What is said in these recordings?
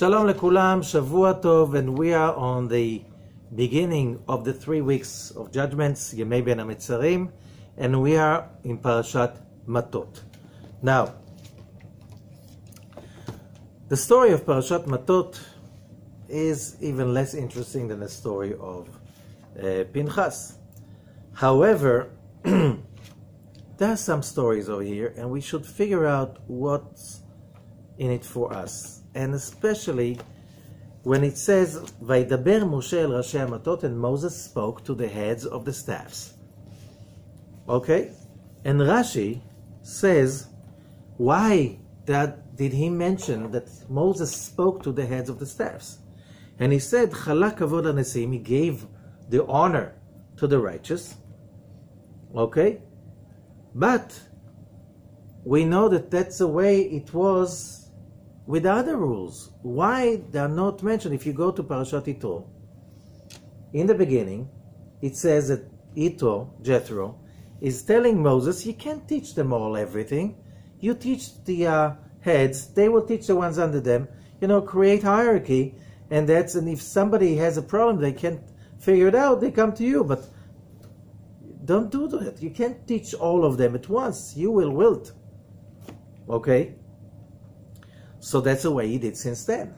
Shalom lekulam, Shavua Tov, and we are on the beginning of the 3 weeks of judgments, Yemei Ben HaMetzarim, and we are in Parashat Matot. Now, the story of Parashat Matot is even less interesting than the story of Pinchas. However, there are some stories over here, and we should figure out what's in it for us. And especially when it says, Vaidaber Moshe el Rashi Matot, and Moses spoke to the heads of the staffs. Okay? And Rashi says, why did he mention that Moses spoke to the heads of the staffs? And he said, Chalak Kavod HaNesim, he gave the honor to the righteous. Okay? But we know that that's the way it was with other rules. Why they are not mentioned? If you go to Parashat Yitro, in the beginning, it says that Jethro, is telling Moses, you can't teach them all everything. You teach the heads, they will teach the ones under them. Create hierarchy, and if somebody has a problem, they can't figure it out, they come to you. But don't do that. You can't teach all of them at once. You will wilt. Okay? So that's the way he did since then.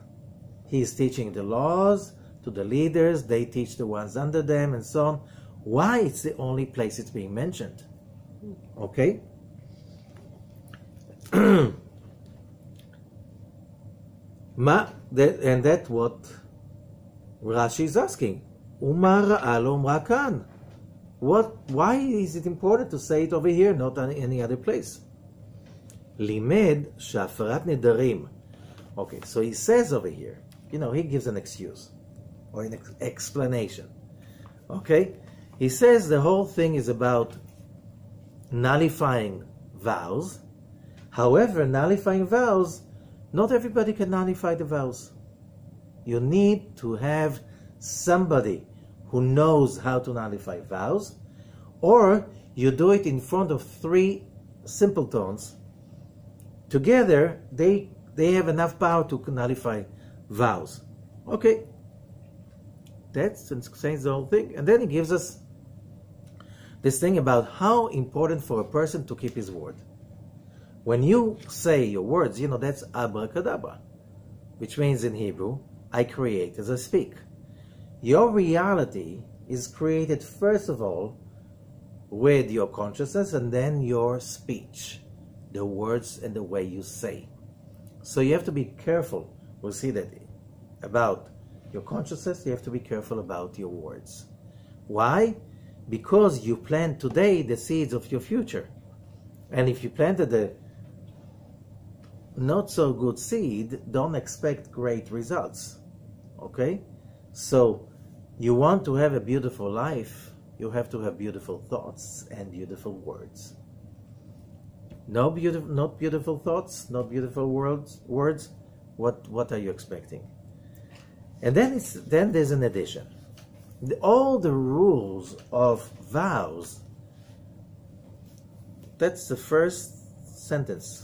He is teaching the laws to the leaders, they teach the ones under them, and so on. Why? It's the only place it's being mentioned. Okay? And that's what Rashi is asking. Why is it important to say it over here, not in any other place? Limed shafarat nedarim. Okay, so he says over here, he gives an excuse or an explanation. Okay, he says the whole thing is about nullifying vows. However, nullifying vows, not everybody can nullify the vows. You need to have somebody who knows how to nullify vows, or you do it in front of 3 simpletons. Together, they have enough power to nullify vows. Okay. That's saying the whole thing. And then he gives us this thing about how important for a person to keep his word. When you say your words, that's abracadabra, which means in Hebrew, I create as I speak. Your reality is created first of all with your consciousness and then your speech, the words and the way you say. So you have to be careful. We'll see that about your consciousness, you have to be careful about your words. Why? Because you plant today the seeds of your future. And if you planted a not so good seed, don't expect great results. Okay? So you want to have a beautiful life, you have to have beautiful thoughts and beautiful words. Not beautiful thoughts, not beautiful words. What are you expecting? And then there's an addition. All the rules of vows. That's the first sentence.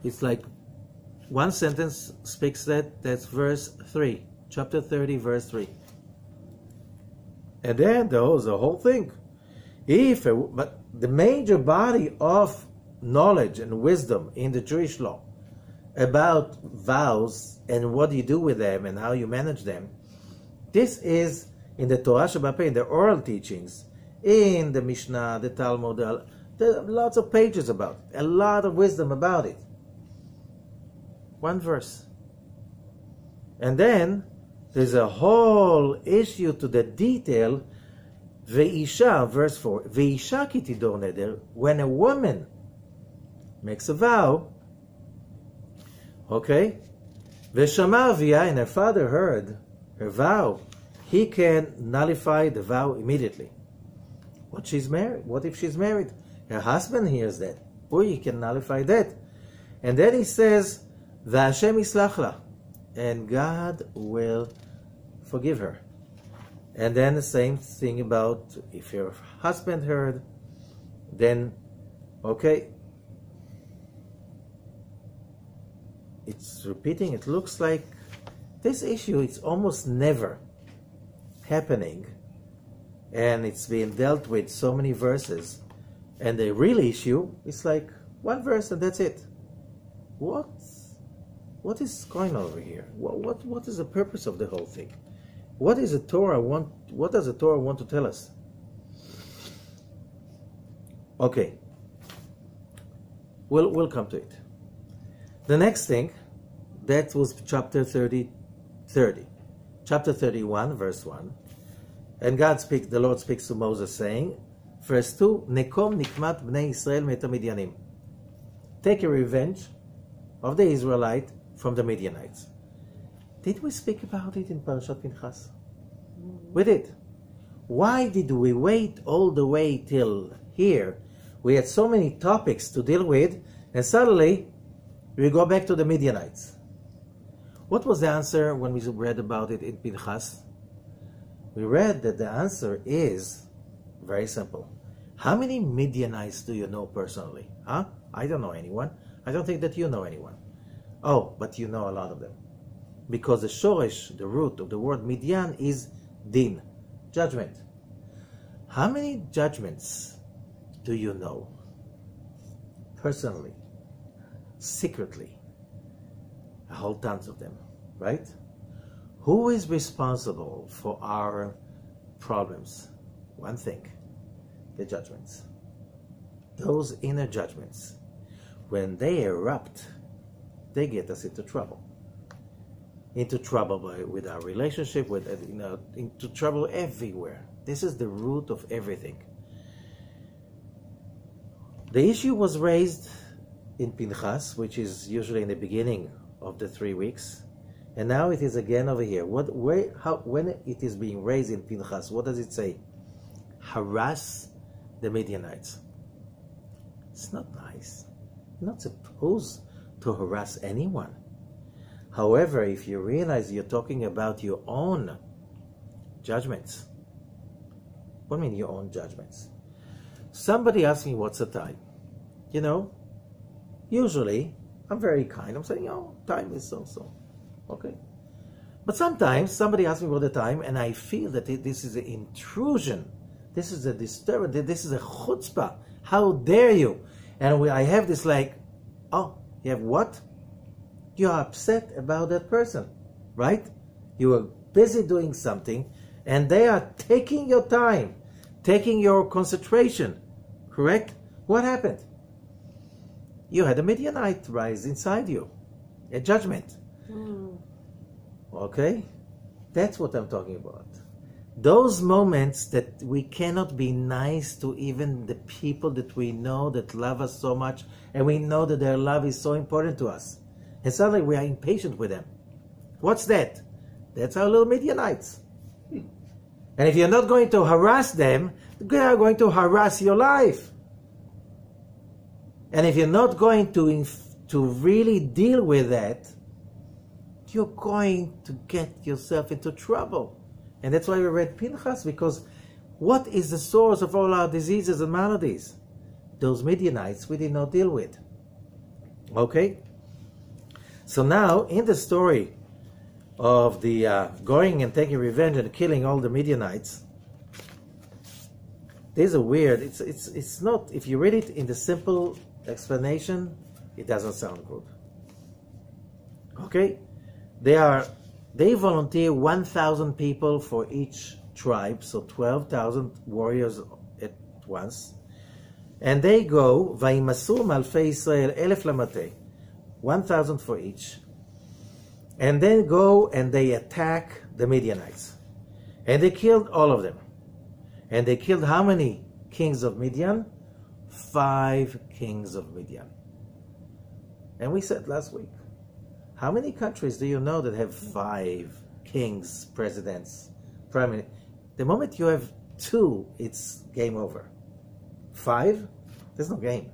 It's like one sentence speaks that. That's verse 3, chapter 30, verse 3. And then there was the whole thing. But the major body of knowledge and wisdom in the Jewish law about vows and what you do with them and how you manage them, this is in the Torah Shabbat, in the oral teachings, in the Mishnah, the Talmud. There are lots of pages about it, a lot of wisdom about it. One verse. And then there's a whole issue to the detail. Ve'isha, verse 4. Ve'isha ki tidor neder. When a woman makes a vow, okay, ve'shama avia, and her father heard her vow, he can nullify the vow immediately. What if she's married? Her husband hears that. He can nullify that. And then he says, Ve'Hashem yislach la, and God will forgive her. And then the same thing about if your husband heard, then, okay, it's repeating. It looks like this issue is almost never happening, and it's being dealt with so many verses, and the real issue is like one verse and that's it. What is going on over here? What is the purpose of the whole thing? What does the Torah want to tell us? Okay, we'll come to it. The next thing, that was chapter 30. Chapter 31, verse 1. And the Lord speaks to Moses saying, verse 2, Nekom nikmat bnei Israel met Midianim. Take a revenge of the Israelite from the Midianites. Did we speak about it in Parashat Pinchas? We did. Why did we wait all the way till here? We had so many topics to deal with, and suddenly we go back to the Midianites. What was the answer when we read about it in Pinchas? We read that the answer is very simple. How many Midianites do you know personally? Huh? I don't know anyone. I don't think that you know anyone. Oh, but you know a lot of them. Because the shoresh, the root of the word Midian is din, judgment. How many judgments do you know personally, secretly? A whole tons of them, right? Who is responsible for our problems? One thing, the judgments. Those inner judgments, when they erupt, they get us into trouble. Into trouble with our relationship, into trouble everywhere. This is the root of everything. The issue was raised in Pinchas, which is usually in the beginning of the 3 weeks, and now it is again over here. When it is being raised in Pinchas, what does it say? Harass the Midianites. It's not nice. You're not supposed to harass anyone. However, if you realize you're talking about your own judgments. What do you mean your own judgments? Somebody asks me what's the time. Usually I'm very kind. I'm saying, time is so. Okay. But sometimes somebody asks me what the time, and I feel that this is an intrusion. This is a disturbance. This is a chutzpah. How dare you? And I have this like, you have what? You are upset about that person, right? You are busy doing something, and they are taking your time, taking your concentration, correct? What happened? You had a Midianite rise inside you, a judgment. Okay? That's what I'm talking about. Those moments that we cannot be nice to even the people that we know that love us so much, and we know that their love is so important to us. And suddenly we are impatient with them. What's that? That's our little Midianites. And if you're not going to harass them, they are going to harass your life. And if you're not going to really deal with that, you're going to get yourself into trouble. And that's why we read Pinchas, because what is the source of all our diseases and maladies? Those Midianites we did not deal with. Okay? So now, in the story of the going and taking revenge and killing all the Midianites, there's a weird, it's not, if you read it in the simple explanation, it doesn't sound good. Okay? They volunteer 1,000 people for each tribe, so 12,000 warriors at once. And they go, Vaimasu malfei Israel 1,000 lamate, 1,000 for each. And then go and they attack the Midianites. And they killed all of them. And they killed how many kings of Midian? 5 kings of Midian. And we said last week, how many countries do you know that have 5 kings, presidents, prime minister? The moment you have 2, it's game over. 5? There's no game.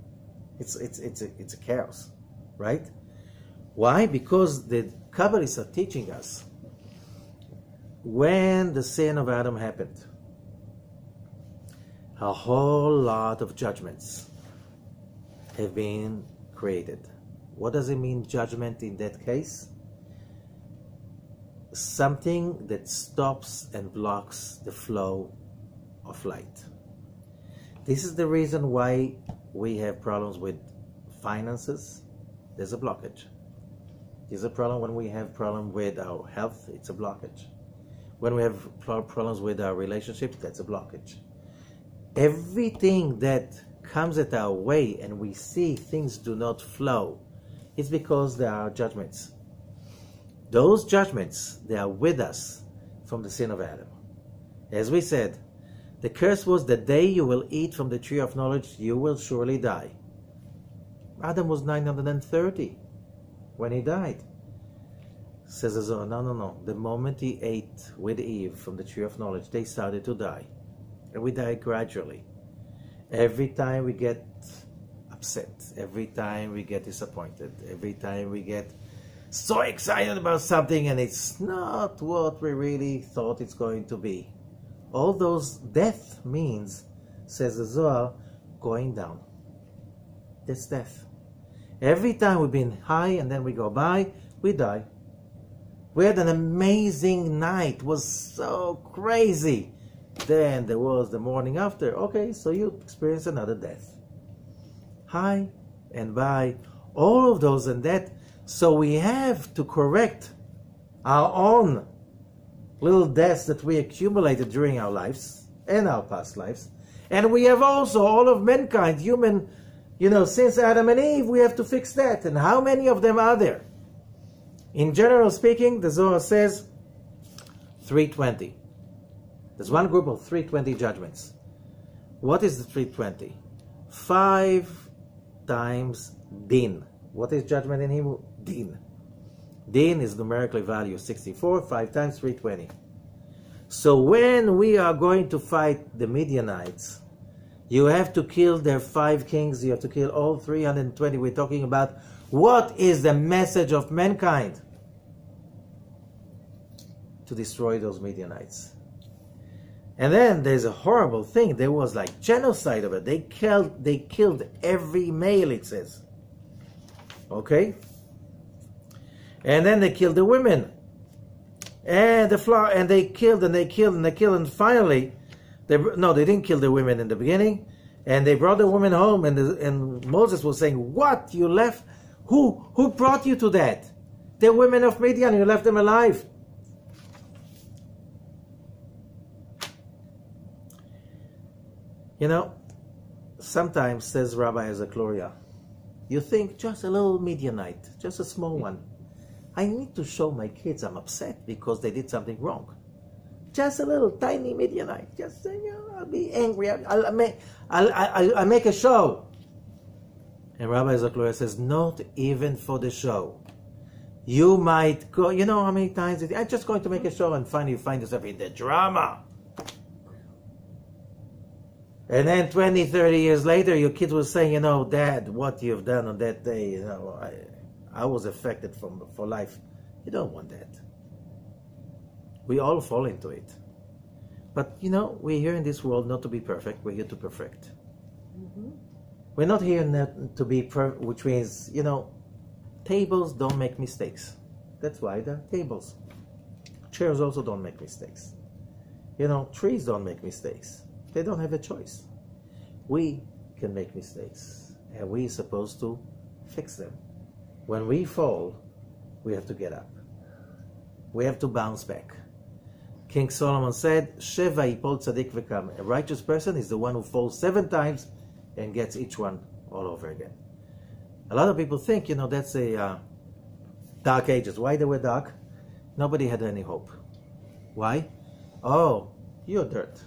It's a chaos, right? Why? Because the Kabbalists are teaching us when the sin of Adam happened, a whole lot of judgments have been created. What does it mean, judgment, in that case? Something that stops and blocks the flow of light. This is the reason why we have problems with finances. There's a blockage. There's a problem when we have problem with our health. It's a blockage. When we have problems with our relationships, that's a blockage. Everything that comes at our way and we see things do not flow, it's because there are judgments. Those judgments, they are with us from the sin of Adam. As we said, the curse was, the day you will eat from the tree of knowledge, you will surely die. Adam was 930 when he died. Says the Zohar, no. The moment he ate with Eve from the tree of knowledge, they started to die. And we die gradually. Every time we get upset, every time we get disappointed, every time we get so excited about something and it's not what we really thought it's going to be. All those, death means, says the Zohar, going down. That's death. Every time we've been high and then we go by, we die. We had an amazing night, it was so crazy. Then there was the morning after. Okay, so you experience another death. High and by, all of those and that. So we have to correct our own little deaths that we accumulated during our lives and our past lives. And we have also all of mankind, human, since Adam and Eve, we have to fix that. And how many of them are there? In general speaking, the Zohar says 320. There's one group of 320 judgments. What is the 320? 5 times din. What is judgment in Hebrew? Din. Din is numerically value 64, 5 times 320. So when we are going to fight the Midianites, you have to kill their 5 kings, you have to kill all 320. We're talking about what is the message of mankind? To destroy those Midianites. And then there's a horrible thing. There was like genocide of it. They killed every male, it says. Okay? And then they killed the women. And they killed and finally they didn't kill the women in the beginning, and they brought the women home, and Moses was saying, "What? You left? Who brought you to that? The women of Midian, you left them alive." Sometimes, says Rabbi Ajay, you think just a little Midianite, just a small one. I need to show my kids I'm upset because they did something wrong. Just a little tiny Midianite. Just I'll be angry. I'll make a show. And Rabbi Ajay says, not even for the show. You might go. You know how many times I'm just going to make a show, and finally you find yourself in the drama. And then 20, 30 years later, your kids will say, Dad, what you've done on that day, I was affected for life. You don't want that. We all fall into it. But, we're here in this world not to be perfect. We're here to perfect. Mm-hmm. We're not here to be perfect, which means, tables don't make mistakes. That's why they're tables. Chairs also don't make mistakes. Trees don't make mistakes. They don't have a choice. We can make mistakes, and we're supposed to fix them. When we fall, we have to get up. We have to bounce back. King Solomon said, Sheva yipol tzadik v'kam. A righteous person is the one who falls 7 times and gets each one all over again. A lot of people think, that's a dark ages. Why they were dark? Nobody had any hope. Why? Oh, you're dirt.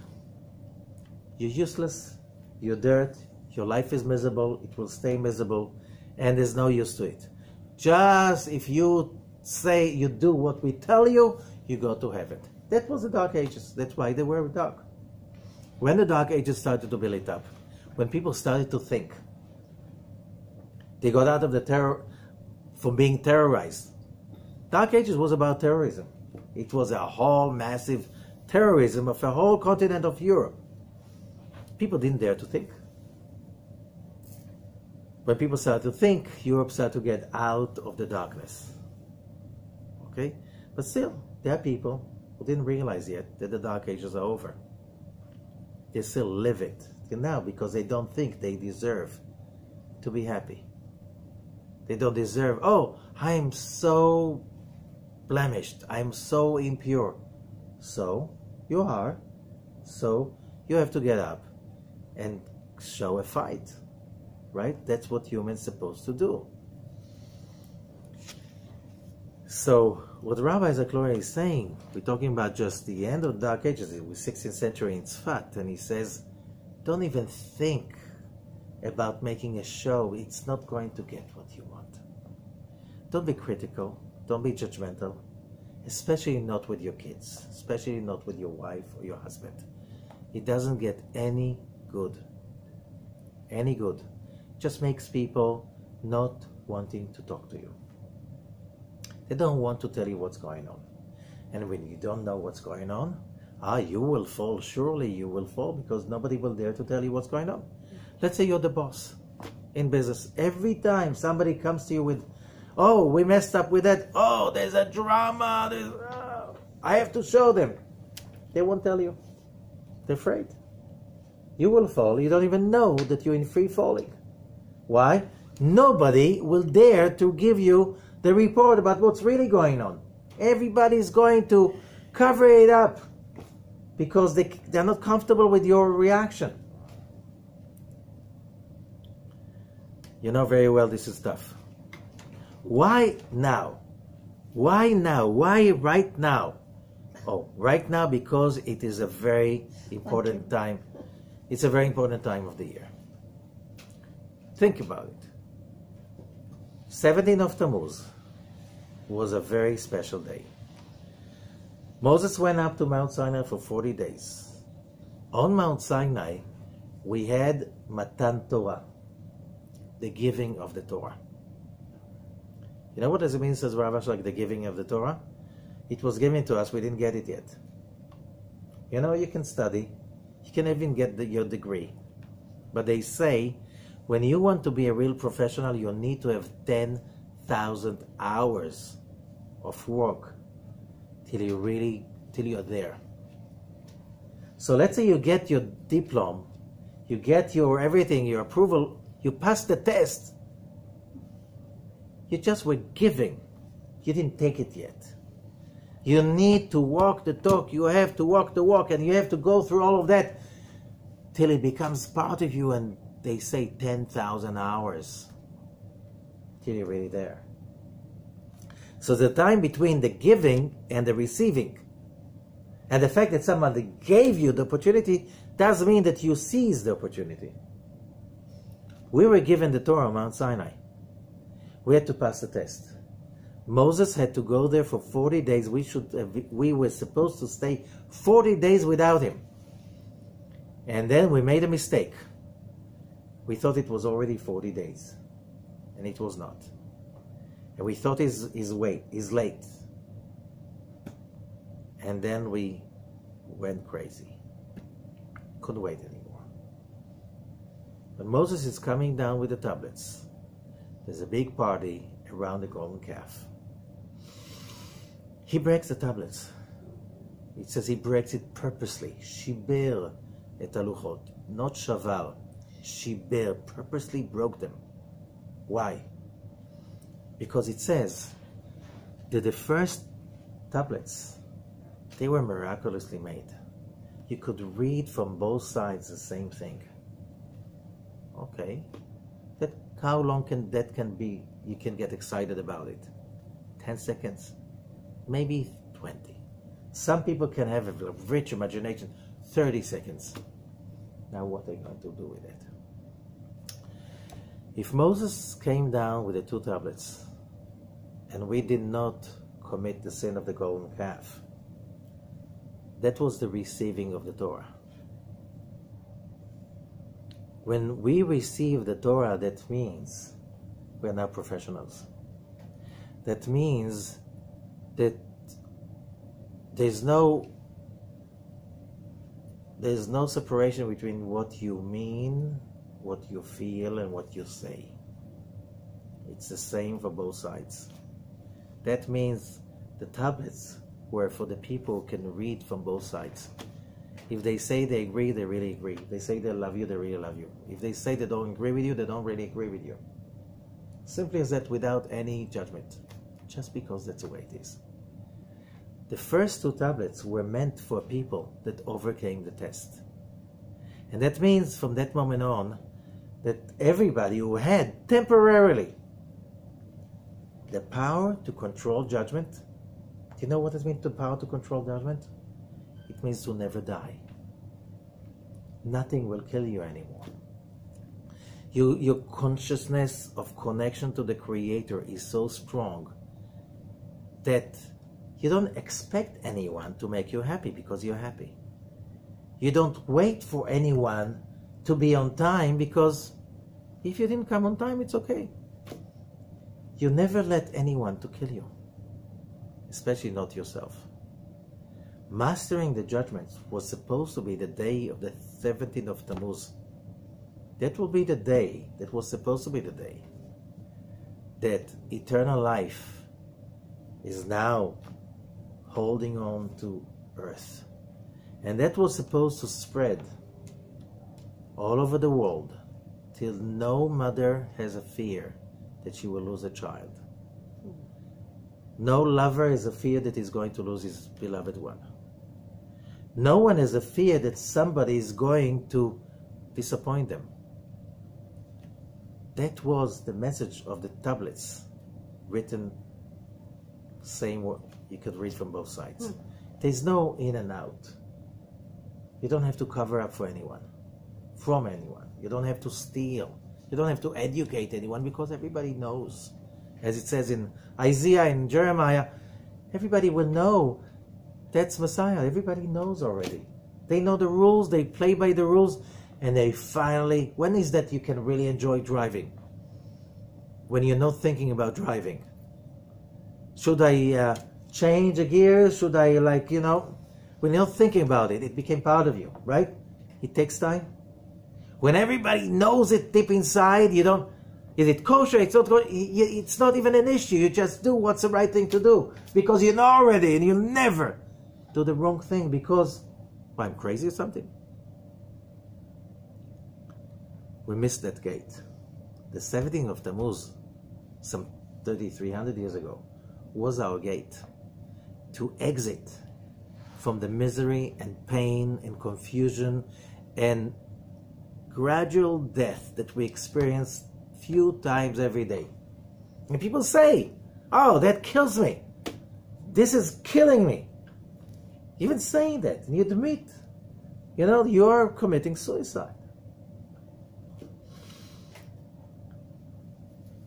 You're useless, you're dirt, your life is miserable, it will stay miserable, and there's no use to it. Just if you say you do what we tell you, you go to heaven. That was the Dark Ages. That's why they were dark. When the Dark Ages started to be lit up, when people started to think, they got out of the terror from being terrorized. Dark Ages was about terrorism. It was a whole massive terrorism of a whole continent of Europe. People didn't dare to think. When people start to think, Europe start to get out of the darkness. Okay? But still, there are people who didn't realize yet that the Dark Ages are over. They still live it now because they don't think they deserve to be happy. They don't deserve, oh, I am so blemished, I am so impure. So, you are. So, you have to get up and show a fight. Right? That's what humans are supposed to do. So, what Rabbi Zakloria is saying, we're talking about just the end of the Dark Ages. It was 16th century in Tzfat, and he says, don't even think about making a show. It's not going to get what you want. Don't be critical. Don't be judgmental. Especially not with your kids. Especially not with your wife or your husband. It doesn't get any good. Any good. Just makes people not wanting to talk to you. They don't want to tell you what's going on. And when you don't know what's going on, you will fall. Surely you will fall because nobody will dare to tell you what's going on. Let's say you're the boss in business. Every time somebody comes to you with, oh, we messed up with that. Oh, there's a drama. I have to show them. They won't tell you. They're afraid. You will fall. You don't even know that you're in free falling. Why? Nobody will dare to give you the report about what's really going on. Everybody's going to cover it up because they're not comfortable with your reaction. You know very well this is tough. Why now? Why now? Why right now? Oh, right now because it is a very important time. It's a very important time of the year. Think about it. 17th of Tammuz was a very special day. Moses went up to Mount Sinai for 40 days. On Mount Sinai, we had Matan Torah, the giving of the Torah. You know what does it mean, says Rabbi, like the giving of the Torah? It was given to us, we didn't get it yet. You know, you can study, you can even get your degree. But they say, when you want to be a real professional, you need to have 10,000 hours of work till you're there. So let's say you get your diploma, you get your everything, your approval, you pass the test. You just were giving. You didn't take it yet. You need to walk the talk. You have to walk the walk, and you have to go through all of that till it becomes part of you, and they say 10,000 hours till you're really there. So the time between the giving and the receiving, and the fact that somebody gave you the opportunity, doesn't mean that you seize the opportunity. We were given the Torah on Mount Sinai. We had to pass the test. Moses had to go there for 40 days. We were supposed to stay 40 days without him. And then we made a mistake. We thought it was already 40 days. And it was not. And we thought he's late. And then we went crazy. Couldn't wait anymore. When Moses is coming down with the tablets, there's a big party around the golden calf. He breaks the tablets. It says he breaks it purposely. Shiber et haluchot, not shavar. Shiber, purposely broke them. Why? Because it says that the first tablets, they were miraculously made. You could read from both sides the same thing. Okay. How long can that be? You can get excited about it. 10 seconds, maybe 20. Some people can have a rich imagination. 30 seconds. Now what are you going to do with it? If Moses came down with the 2 tablets and we did not commit the sin of the golden calf, that was the receiving of the Torah. When we receive the Torah, that means we're now professionals. That means that there's no separation between what you mean, what you feel, and what you say. It's the same for both sides. That means the tablets were for the people who can read from both sides. If they say they agree, they really agree. If they say they love you, they really love you. If they say they don't agree with you, they don't really agree with you. Simply as that, without any judgment. Just because that's the way it is. The first two tablets were meant for people that overcame the test. And that means from that moment on, that everybody who had temporarily the power to control judgment. Do you know what it means, the power to control judgment? It means to never die. Nothing will kill you anymore. Your consciousness of connection to the Creator is so strong that you don't expect anyone to make you happy because you're happy. You don't wait for anyone to be on time because if you didn't come on time, it's okay. You never let anyone to kill you, especially not yourself. Mastering the judgments was supposed to be the day of the 17th of Tammuz. That will be the day, that was supposed to be the day, that eternal life is now holding on to earth. And that was supposed to spread all over the world till no mother has a fear that she will lose a child. No lover has a fear that he's going to lose his beloved one. No one has a fear that somebody is going to disappoint them. That was the message of the tablets, written same word. You could read from both sides. There's no in and out. You don't have to cover up for anyone, from anyone. You don't have to steal. You don't have to educate anyone because everybody knows. As it says in Isaiah and Jeremiah, everybody will know that's Messiah. Everybody knows already. They know the rules, they play by the rules, and they finally, when is that you can really enjoy driving? When you're not thinking about driving. Should I change a gear? Should I, when you're not thinking about it, it became part of you, right? It takes time. When everybody knows it deep inside, you don't, is it kosher? It's not even an issue. You just do what's the right thing to do because you know already, and you never do the wrong thing because I'm crazy or something. We missed that gate. The 17th of Tammuz, some 300 years ago, was our gate to exit from the misery and pain and confusion and gradual death that we experience few times every day. And people say, oh, that kills me. This is killing me. Even saying that, and you admit, you're committing suicide.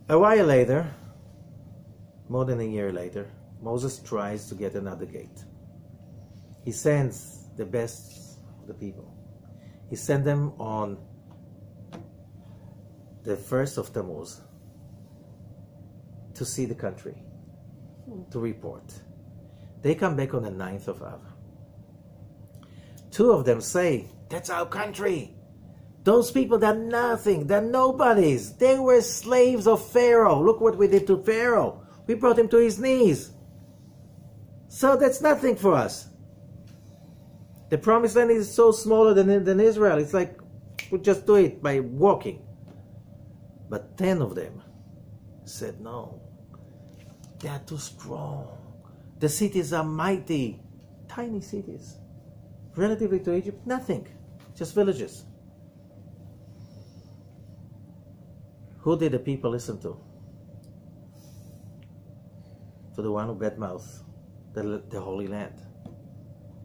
A while later, more than a year later, Moses tries to get another gate. He sends the best of the people. He sent them on the 1st of Tammuz to see the country, to report. They come back on the 9th of Av. Two of them say, that's our country. Those people, they're nothing, they're nobodies. They were slaves of Pharaoh. Look what we did to Pharaoh. We brought him to his knees. So that's nothing for us. The promised land is so smaller than Israel. It's like, we'll just do it by walking. But 10 of them said, no, they are too strong. The cities are mighty, tiny cities. Relatively to Egypt, nothing, just villages. Who did the people listen to? To the one who badmouthed the Holy Land.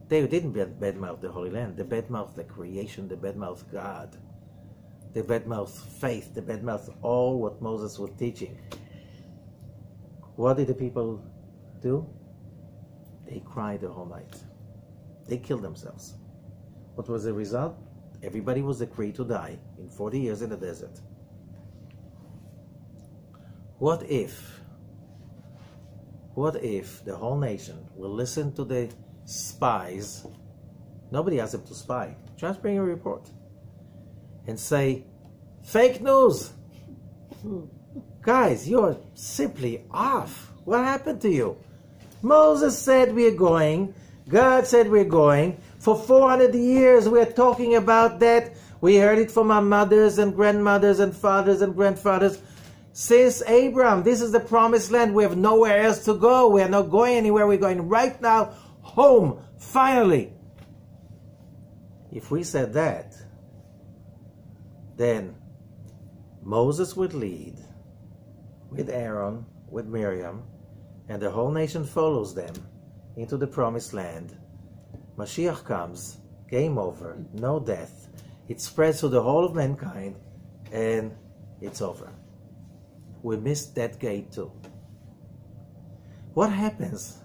They didn't badmouth the Holy Land. They badmouthed the creation, they badmouthed God. They badmouthed faith, they badmouthed all what Moses was teaching. What did the people do? They cried the whole night. They killed themselves. What was the result? Everybody was decreed to die in 40 years in the desert. What if the whole nation will listen to the spies? Nobody asked them to spy. Just bring a report and say, fake news. Guys, you're simply off. What happened to you? Moses said we're going. God said we're going. For 400 years we're talking about that. We heard it from our mothers and grandmothers and fathers and grandfathers. Since Abraham, this is the promised land. We have nowhere else to go. We are not going anywhere. We're going right now home, finally. If we said that, then Moses would lead with Aaron, with Miriam, and the whole nation follows them into the promised land. Mashiach comes, game over, no death. It spreads to the whole of mankind, and it's over. We missed that gate too. What happens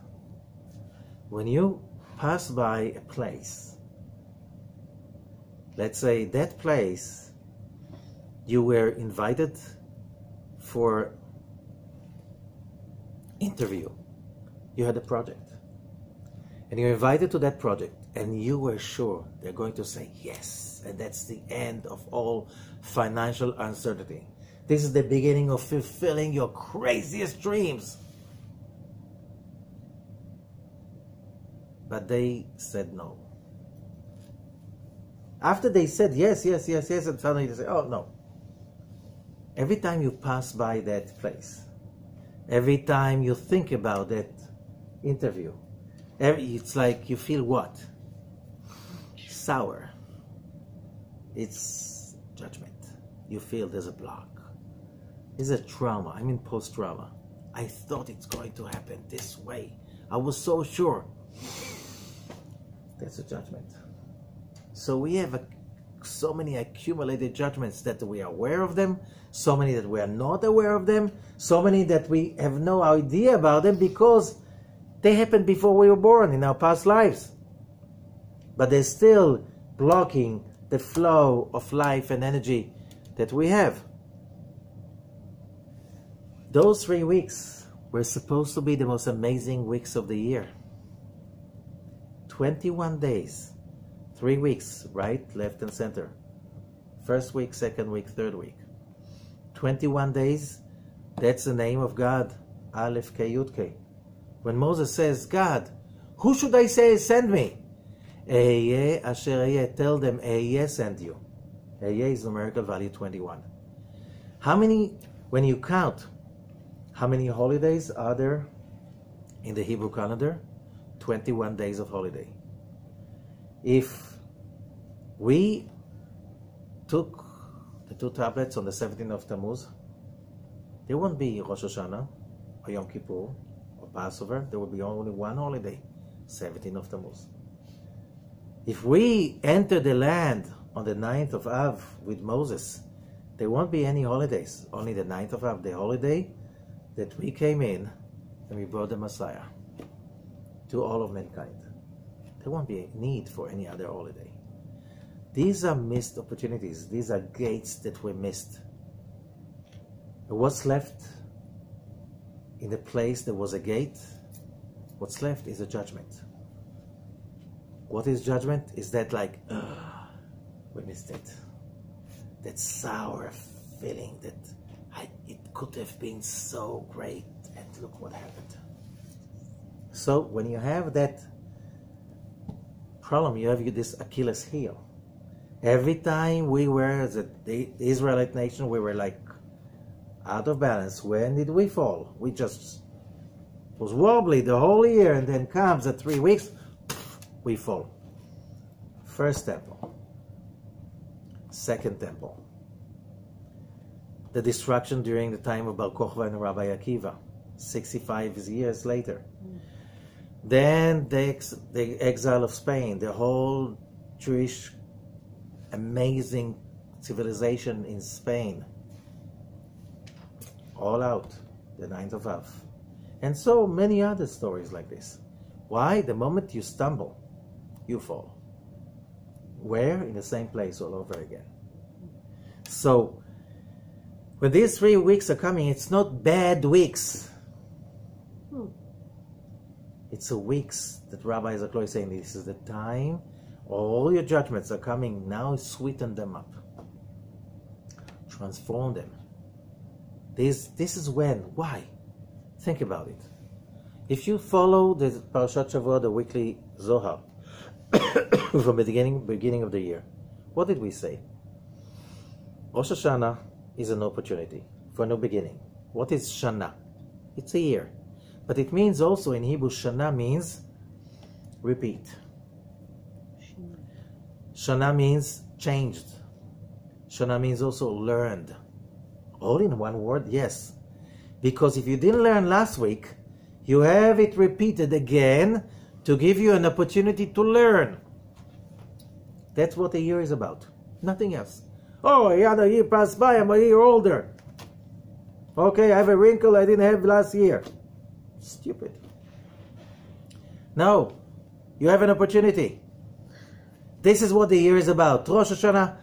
when you pass by a place? Let's say that place, you were invited for interview. You had a project. And you're invited to that project, and you were sure they're going to say yes. And that's the end of all financial uncertainty. This is the beginning of fulfilling your craziest dreams. But they said no. After they said yes, yes, yes, yes, and suddenly they say, oh no. Every time you pass by that place, every time you think about that interview, it's like you feel what? Sour. It's judgment. You feel there's a block. It's a trauma. I'm in post-trauma. I thought it's going to happen this way. I was so sure. That's a judgment. So we have so many accumulated judgments that we are aware of them, so many that we are not aware of them, so many that we have no idea about them because they happened before we were born in our past lives. But they're still blocking the flow of life and energy that we have. Those 3 weeks were supposed to be the most amazing weeks of the year. 21 days, 3 weeks, right, left, and center. First week, second week, third week. 21 days, that's the name of God, Aleph K Yud When Moses says, God, who should I say send me? Ehyeh asher ehyeh, tell them Ehyeh sent you. Ehyeh is numerical value 21. How many, when you count, how many holidays are there in the Hebrew calendar? 21 days of holiday. If we took the 2 tablets on the 17th of Tammuz, there won't be Rosh Hashanah or Yom Kippur or Passover. There will be only one holiday, 17th of Tammuz. If we enter the land on the 9th of Av with Moses, there won't be any holidays, only the 9th of Av, the holiday that we came in and we brought the Messiah to all of mankind. There won't be a need for any other holiday. These are missed opportunities. These are gates that were missed. And what's left in the place there was a gate? What's left is a judgment. What is judgment? Is that like, we missed it. That sour feeling that it could have been so great, and look what happened. So when you have that problem, you have this Achilles heel. Every time we were, as the Israelite nation, we were like out of balance. When did we fall? We just was wobbly the whole year, and then comes at 3 weeks, we fall. First temple. Second temple. The destruction during the time of Bar Kokhba and Rabbi Akiva, 65 years later. Then the exile of Spain, the whole Jewish amazing civilization in Spain, all out, the 9th of Av. And so many other stories like this. Why? The moment you stumble, you fall. Where? In the same place all over again. So, when these 3 weeks are coming, it's not bad weeks. It's a weeks that rabbis are close saying this is the time. All your judgments are coming now. Sweeten them up. Transform them. This is when. Why? Think about it. If you follow the Parashat Shavua, the weekly Zohar, from the beginning of the year, what did we say? Rosh Hashanah is an opportunity for a new beginning. What is Shana? It's a year. But it means also in Hebrew, Shana means repeat. Shana means changed. Shana means also learned. All in one word, yes. Because if you didn't learn last week, you have it repeated again to give you an opportunity to learn. That's what a year is about. Nothing else. Oh, another year passed by, I'm a year older. Okay, I have a wrinkle I didn't have last year. Stupid. No, you have an opportunity. This is what the year is about. Rosh Hashanah,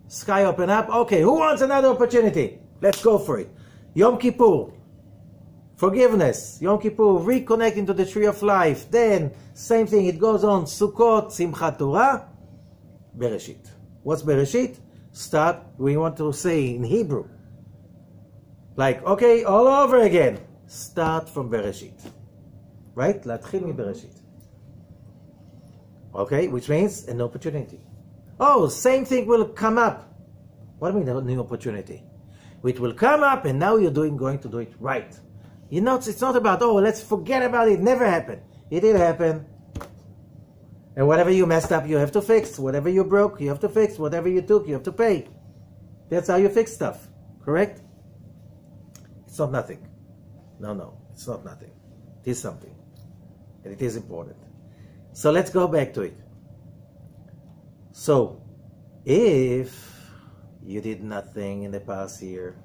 sky open up. Okay, who wants another opportunity? Let's go for it. Yom Kippur, forgiveness. Yom Kippur, reconnecting to the tree of life. Then, same thing, it goes on. Sukkot, Simchat Torah, Bereshit. What's Bereshit? Start, we want to say in Hebrew. Like, okay, all over again. Start from Bereshit. Right? להתחיל מברשית. Okay, which means an opportunity. Oh, same thing will come up. What do you mean a new opportunity? It will come up and now you're going to do it right. You know, it's not about, oh, let's forget about it. Never happened. It did happen. And whatever you messed up, you have to fix. Whatever you broke, you have to fix. Whatever you took, you have to pay. That's how you fix stuff. Correct? It's not nothing. No, it's not nothing. It is something. And it is important. So let's go back to it. So, if you did nothing in the past year,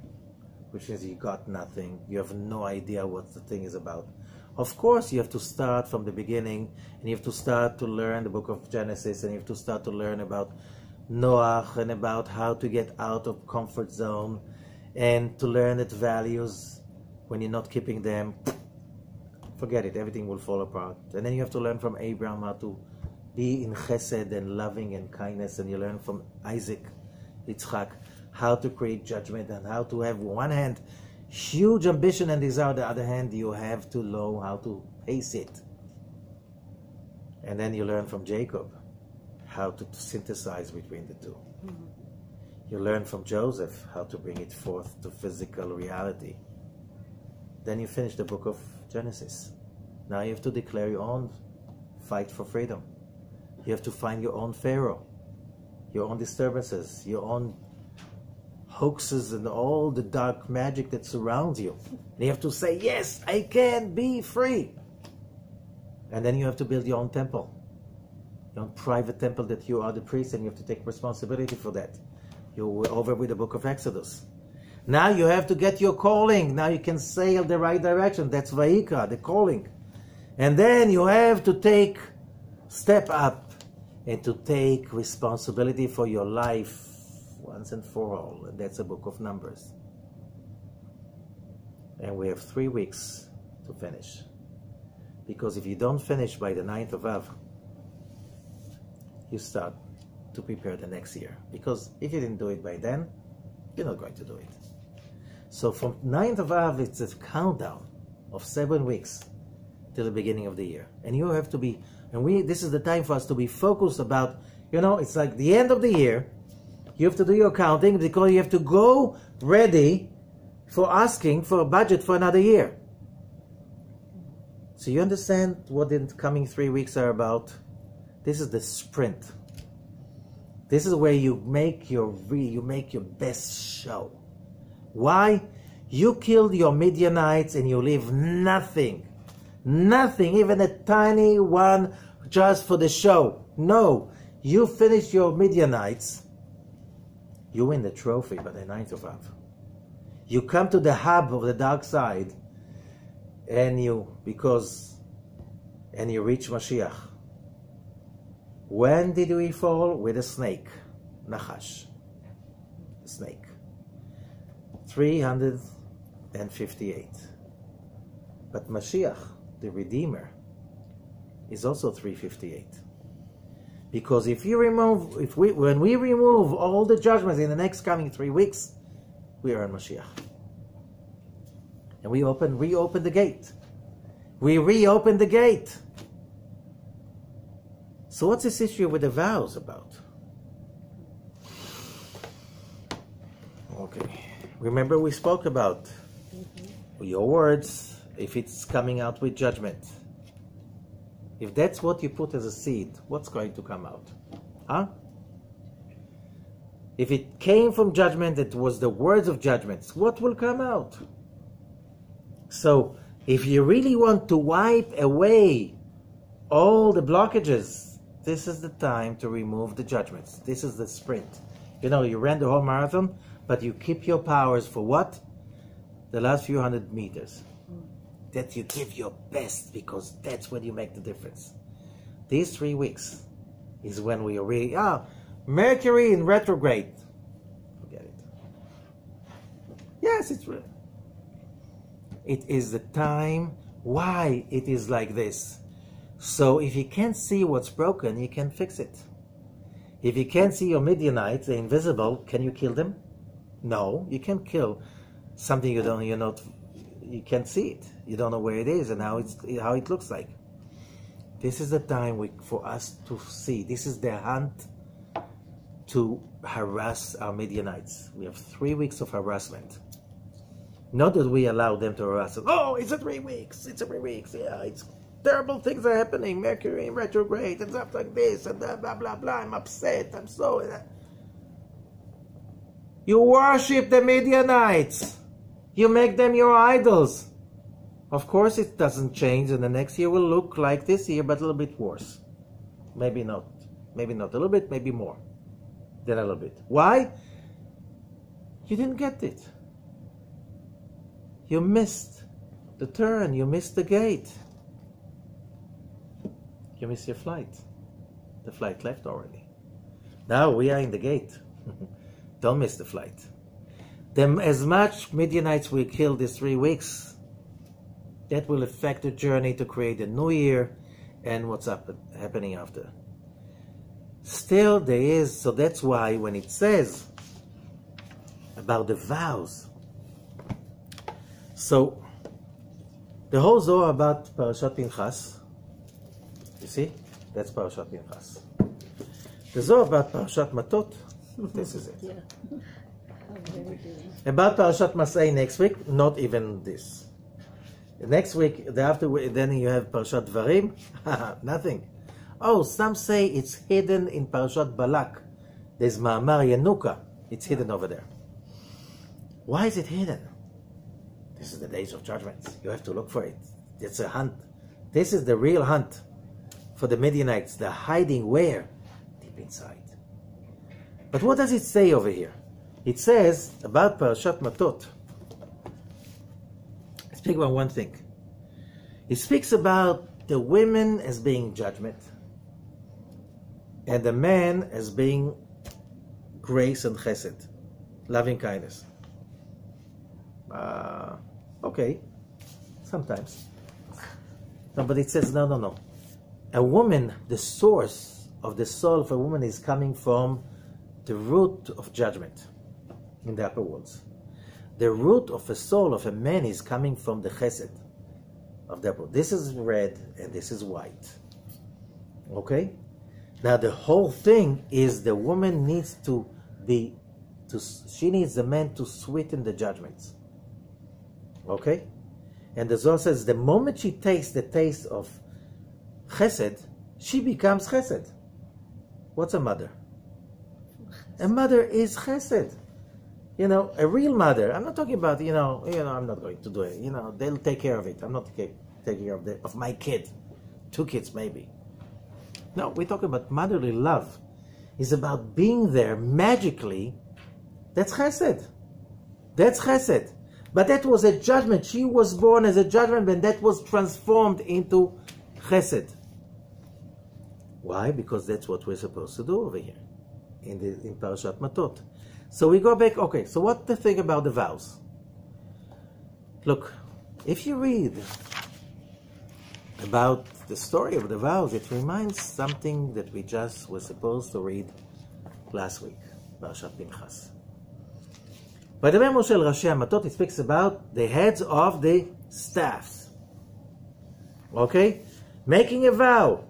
which means you got nothing, you have no idea what the thing is about. Of course, you have to start from the beginning, and you have to start to learn the book of Genesis, and you have to start to learn about Noah, and about how to get out of comfort zone, and to learn that values, when you're not keeping them, forget it, everything will fall apart. And then you have to learn from Abraham how to be in chesed and loving and kindness, and you learn from Isaac, Yitzchak, how to create judgment and how to have one hand huge ambition and desire, the other hand you have to know how to pace it. And then you learn from Jacob how to synthesize between the two. You learn from Joseph how to bring it forth to physical reality. Then you finish the book of Genesis. Now you have to declare your own fight for freedom. You have to find your own Pharaoh, your own disturbances, your own hoaxes and all the dark magic that surrounds you. And you have to say, yes, I can be free. And then you have to build your own temple, your own private temple that you are the priest, and you have to take responsibility for that. You're over with the book of Exodus. Now you have to get your calling. Now you can sail the right direction. That's Vayikra, the calling. And then you have to step up and to take responsibility for your life once and for all. And that's the book of Numbers. And we have 3 weeks to finish. Because if you don't finish by the 9th of Av, you start to prepare the next year. Because if you didn't do it by then, you're not going to do it. So from 9th of Av, it's a countdown of 7 weeks till the beginning of the year. And you have to be, this is the time for us to be focused about, it's like the end of the year. You have to do your counting because you have to go ready for asking for a budget for another year. So you understand what the coming 3 weeks are about? This is the sprint. This is where you make your best show. Why? You killed your Midianites and you leave nothing. Nothing, even a tiny one just for the show. No, you finish your Midianites. You win the trophy by the 9th of Av. You come to the hub of the dark side and you reach Mashiach. When did we fall? With a snake. Nachash. A snake. 358. But Mashiach, the Redeemer, is also 358. Because when we remove all the judgments in the next coming 3 weeks, we are in Mashiach. And we reopen the gate. We reopen the gate. So what's this issue with the vows about? Okay. Remember we spoke about your words, if it's coming out with judgment. If that's what you put as a seed, what's going to come out? Huh? If it came from judgment, it was the words of judgments, what will come out? So, if you really want to wipe away all the blockages, this is the time to remove the judgments. This is the sprint. You know, you ran the whole marathon, but you keep your powers for what? The last few hundred meters. That you give your best, because that's when you make the difference. These 3 weeks is when we are really, Mercury in retrograde. Forget it. Yes, it's real. It is the time why it is like this. So if you can't see what's broken, you can fix it. If you can't see your Midianites, they're invisible, can you kill them? No, you can't kill something you can't see it. You don't know where it is and how it looks like. This is the time for us to see. This is the hunt to harass our Midianites. We have 3 weeks of harassment. Not that we allow them to harass us. Oh, it's a 3 weeks. It's a 3 weeks. Yeah, it's terrible things are happening. Mercury in retrograde and stuff like this and blah, blah, blah, blah. I'm upset. I'm so... You worship the Midianites. You make them your idols. Of course it doesn't change, and the next year will look like this year, but a little bit worse. Maybe not. Maybe not a little bit, maybe more than a little bit. Why? You didn't get it. You missed the turn. You missed the gate. You missed your flight. The flight left already. Now we are in the gate. Don't miss the flight. As much Midianites we kill these 3 weeks, that will affect the journey to create a new year and what's happening after. Still there is, so that's why when it says about the vows, so the whole Zohar about Parashat Pinchas, you see, that's Parashat Pinchas. The Zohar about Parashat Matot, this is it. Yeah. About Parashat Masay next week, not even this. Next week, then you have Parashat Dvarim, nothing. Oh, some say it's hidden in Parashat Balak. There's Ma'amar Yanuka. It's hidden over there. Why is it hidden? This is the days of judgment. You have to look for it. It's a hunt. This is the real hunt for the Midianites. They're hiding where? Deep inside. But what does it say over here? It says about Parashat Matot. It speaks about one thing. It speaks about the women as being judgment and the man as being grace and chesed, loving kindness. Okay, sometimes. No, but it says no. A woman, the source of the soul of a woman is coming from the root of judgment in the upper worlds. The root of the soul of a man is coming from the chesed of the upper world. This is red and this is white. Okay? Now the whole thing is the woman needs she needs the man to sweeten the judgments. Okay? And the Zohar says the moment she tastes the taste of chesed, she becomes chesed. What's a mother? A mother is chesed. You know, a real mother. I'm not talking about, I'm not going to do it. They'll take care of it. I'm not taking care of my kid. 2 kids maybe. No, we're talking about motherly love. It's about being there magically. That's chesed. That's chesed. But that was a judgment. She was born as a judgment, and that was transformed into chesed. Why? Because that's what we're supposed to do over here in Parashat Matot. So we go back. Okay, so what the thing about the vows? Look, if you read about the story of the vows, it reminds something that we just were supposed to read last week, Parashat Pinchas. וידבר משה אל ראשי המטות, it speaks about the heads of the staffs. Okay? Making a vow.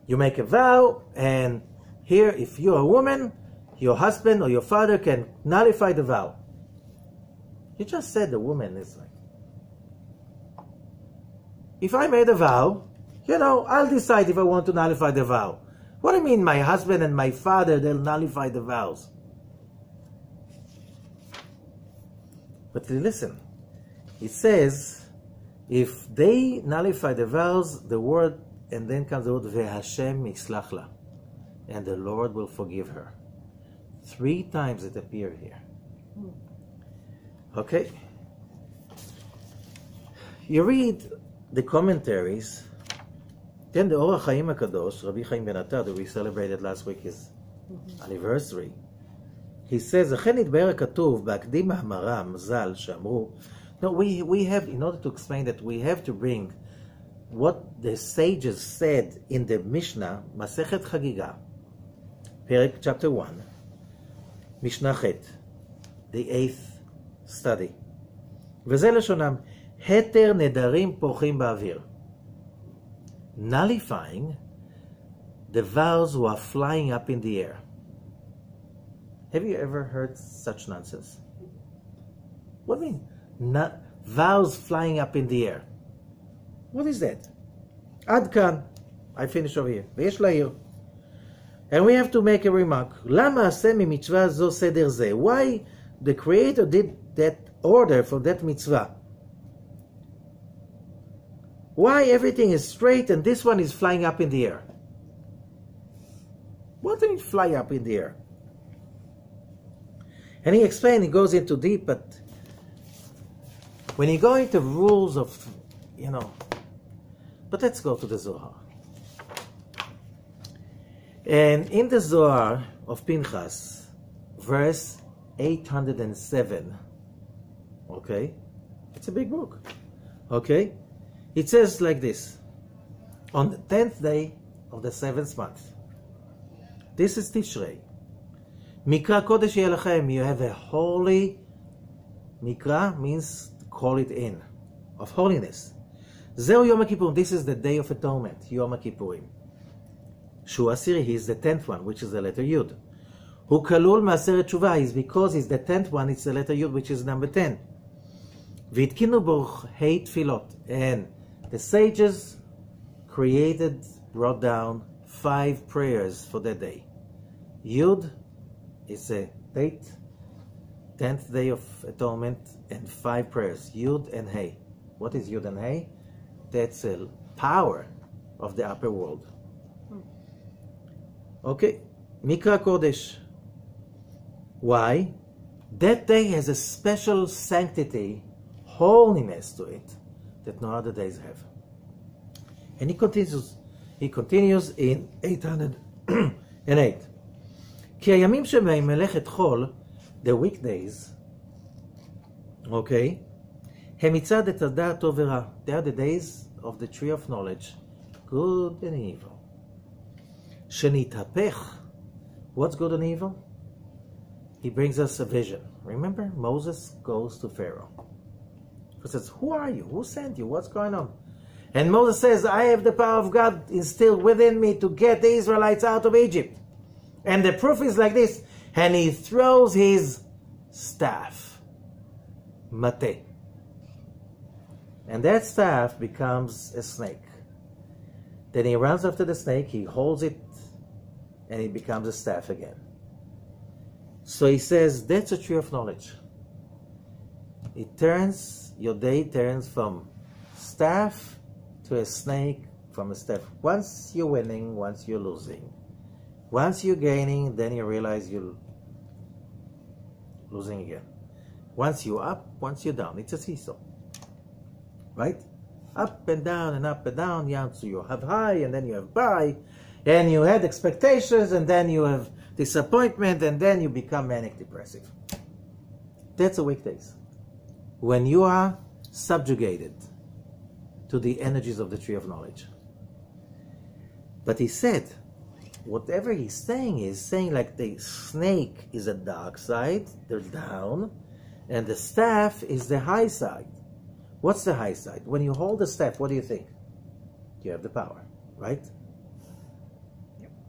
You make a vow, and here, if you're a woman, your husband or your father can nullify the vow. You just said the woman is like, if I made a vow, I'll decide if I want to nullify the vow. What do you mean my husband and my father, they'll nullify the vows? But listen, it says, if they nullify the vows, the word, and then comes the word, Ve'Hashem yislach la, and the Lord will forgive her. 3 times it appeared here. Okay? You read the commentaries, then the Orach Chaim HaKadosh, Rabbi Chaim Ben Attar, that we celebrated last week, his anniversary, he says, "Achen nitbaer katuv ba'akdim ha'maram zal she'amru." No, we have, in order to explain that, we have to bring what the sages said in the Mishnah, Masechet Chagiga, Perek chapter 1, Mishnah Chet, the 8th study. וזה לשונם, התר נדרים פורחים באוויר. Nullifying, the vows were flying up in the air. Have you ever heard such nonsense? What do you mean? Vows flying up in the air. What is that? Ad kan. I finish over here. ויש להעיר. And we have to make a remark. למה עשה ממצווה זו סדר זה? Why the Creator did that order for that mitzvah? Why everything is straight and this one is flying up in the air? What do you fly up in the air? And he explained, he goes into deep, but when you go into rules of, but let's go to the Zohar. And in the Zohar of Pinchas, verse 807, okay, it's a big book, okay, it says like this: on the 10th day of the 7th month, this is Tishrei, Mikra Kodesh yeh lechem, you have a holy, Mikra means call it in, of holiness. Zeu Yom HaKippurim, this is the Day of Atonement, Yom HaKippurim. Shu Asiri, he is the 10th one, which is the letter Yud. Hu Kalul Ma'aseret Tshuva, is because he's the 10th one, it's the letter Yud, which is number 10. V'itkinu bo hei tfilot, and the sages brought down 5 prayers for that day. Yud is a date, 10th day of atonement, and 5 prayers, Yud and Hey. What is Yud and Hey? That's a power of the upper world. Okay, Mikra Kodesh. Why? That day has a special sanctity, holiness to it, that no other days have. And he continues in 808. כי הימים שבהם מלאכת חול, the weekdays, okay, הם מצד את הדעת טוב ורע. They are the days of the tree of knowledge, good and evil. שנתהפך, what's good and evil? He brings us a vision. Remember, Moses goes to Pharaoh. He says, who are you? Who sent you? What's going on? And Moses says, I have the power of God instilled within me to get the Israelites out of Egypt. And the proof is like this. And he throws his staff, Matot. And that staff becomes a snake. Then he runs after the snake, he holds it, and it becomes a staff again. So he says, that's a tree of knowledge. It turns, your day turns from staff to a snake, from a staff. Once you're winning, once you're losing. Once you're gaining, then you realize you're losing again. Once you're up, once you're down. It's a seesaw. Right? Up and down and up and down. Yeah, so you have high and then you have high. And you had expectations and then you have disappointment and then you become manic depressive. That's the weekdays. When you are subjugated to the energies of the tree of knowledge. But he said, whatever he's saying like the snake is a dark side, they're down, and the staff is the high side. What's the high side? When you hold the staff, what do you think? You have the power, right?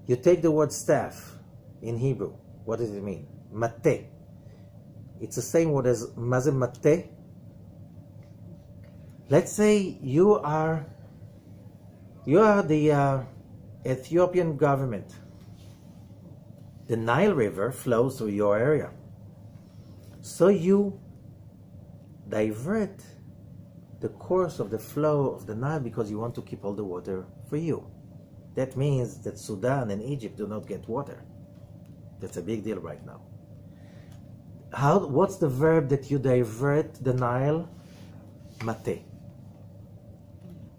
You take the word staff in Hebrew. What does it mean? Mateh. It's the same word as maze mateh. Let's say you are the Ethiopian government. The Nile River flows through your area. So you divert the course of the flow of the Nile because you want to keep all the water for you. That means that Sudan and Egypt do not get water. That's a big deal right now. What's the verb that you divert the Nile? Mateh.